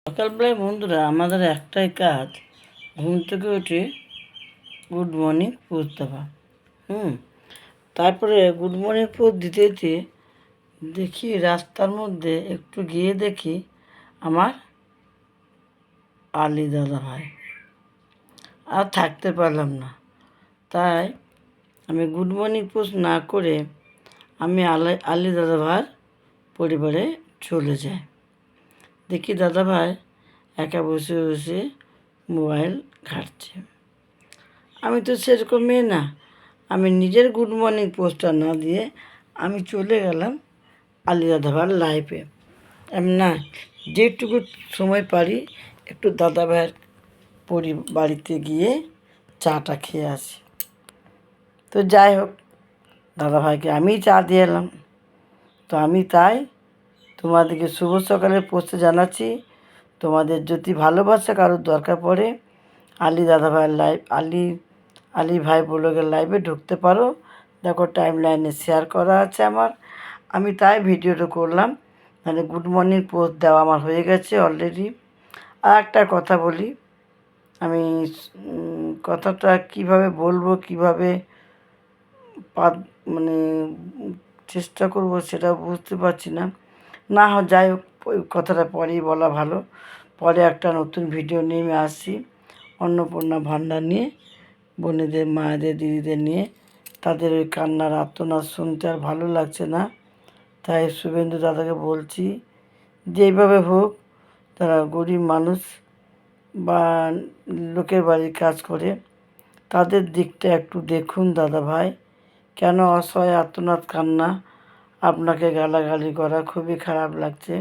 সকালবেলায় বন্ধুরা আমাদের একটাই কাজ, ঘুম থেকে উঠে গুড মর্নিং পোস্ট দেওয়া। তারপরে গুড মর্নিং পোস্ট দিতে দিতে দেখি রাস্তার মধ্যে একটু গিয়ে দেখি আমার আলি দাদা ভাই। আর থাকতে পারলাম না, তাই আমি গুড মর্নিং পোস্ট না করে আমি আলি দাদা ভাইয়ের পরিবারে চলে যাই। দেখি দাদা ভাই একা বসে বসে মোবাইল ঘাঁটছে। আমি তো সেরকম মেয়ে না, আমি নিজের গুড মর্নিং পোস্টটা না দিয়ে আমি চলে গেলাম আলি দাদা ভাইয়ের লাইফে। আমি না, যেটুকু সময় পারি একটু দাদা ভাইয়ের বাড়িতে গিয়ে চাটা খেয়ে আসি। তো যাই হোক, দাদা ভাইকে আমিই চা দিয়ে এলাম। তো আমি তাই তোমাদেরকে শুভ সকালের পোস্টে জানাচ্ছি, তোমাদের যদি ভালোবাসা কারোর দরকার পড়ে আলি দাদা ভাইয়ের লাইভ আলি ভাই ব্লগের লাইভে ঢুকতে পারো। দেখো টাইম লাইনে শেয়ার করা আছে আমার। আমি তাই ভিডিওটা করলাম, মানে গুড মর্নিং পোস্ট দেওয়া আমার হয়ে গেছে অলরেডি। আর একটা কথা বলি, আমি কথাটা কিভাবে বলবো, কিভাবে মানে চেষ্টা করব সেটা বুঝতে পারছি না। যাই হোক, ওই কথাটা পরেই বলা ভালো। পরে একটা নতুন ভিডিও নিয়ে আমি আসছি অন্নপূর্ণা ভান্ডার নিয়ে, বোনেদের, মায়েদের, দিদিদের নিয়ে। তাদের ওই কান্নার আর্তনাদ শুনতে আর ভালো লাগছে না। তাই শুভেন্দু দাদাকে বলছি, যেইভাবে হোক, তারা গরিব মানুষ বা লোকের বাড়ির কাজ করে, তাদের দিকটা একটু দেখুন দাদা ভাই। কেন অসহায় আর্তনাদ কান্না, আপনাকে গালাগালি করা খুবই খারাপ লাগছে।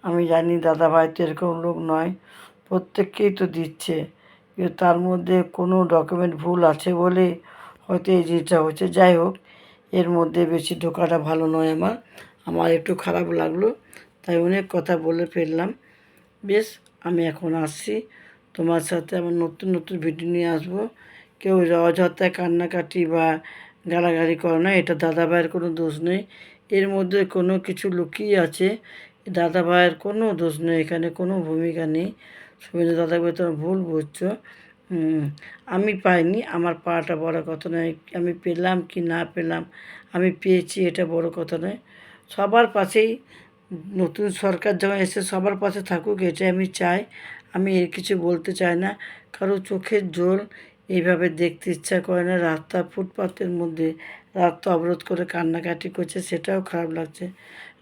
আমি জানি দাদা ভাই তো এরকম লোক নয়, প্রত্যেককেই তো দিচ্ছে, কিন্তু তার মধ্যে কোনো ডকুমেন্ট ভুল আছে বলে হয়তো এই জিনিসটা হচ্ছে। যাই হোক, এর মধ্যে বেশি ঢোকাটা ভালো নয়। আমার একটু খারাপ লাগলো, তাই অনেক কথা বলে ফেললাম। বেশ, আমি এখন আসছি, তোমার সাথে আমার নতুন নতুন ভিডিও নিয়ে আসবো। কেউ অযথায় কান্নাকাটি বা গালাগালি করে না, এটা দাদা ভাইয়ের কোনো দোষ নেই। এর মধ্যে কোনো কিছু লুকিয়ে আছে, দাদা ভাইয়ের কোনো দোষ নেই, এখানে কোনো ভূমিকা নেই। শুভেন্দু দাদাকে তোমরা ভুল বুঝছো। আমি পাইনি, আমার পাওয়াটা বড় কথা নয়। আমি পেলাম কি না পেলাম, আমি পেয়েছি এটা বড় কথা নয়। সবার পাশেই নতুন সরকার যখন এসে সবার পাশে থাকুক, এটাই আমি চাই। আমি এর কিছু বলতে চাই না। কারো চোখের জল এইভাবে দেখতে ইচ্ছা করে না। রাস্তা ফুটপাতের মধ্যে রাস্তা অবরোধ করে কান্নাকাটি করছে, সেটাও খারাপ লাগছে।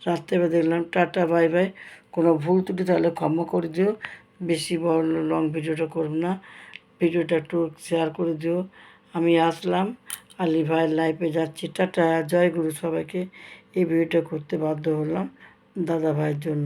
রাত্রেবেলা দেখলাম। Tata, bye bye. কোনো ভুল ত্রুটি তাহলে ক্ষমা করে দিও। বেশি বড় লং ভিডিওটা করব না, ভিডিওটা একটু শেয়ার করে দিও। আমি আসলাম, আলি ভাইয়ের লাইফে যাচ্ছি। টাটা, জয় গুরু সবাইকে। এই ভিডিওটা করতে বাধ্য হলাম দাদা ভাইয়ের জন্য।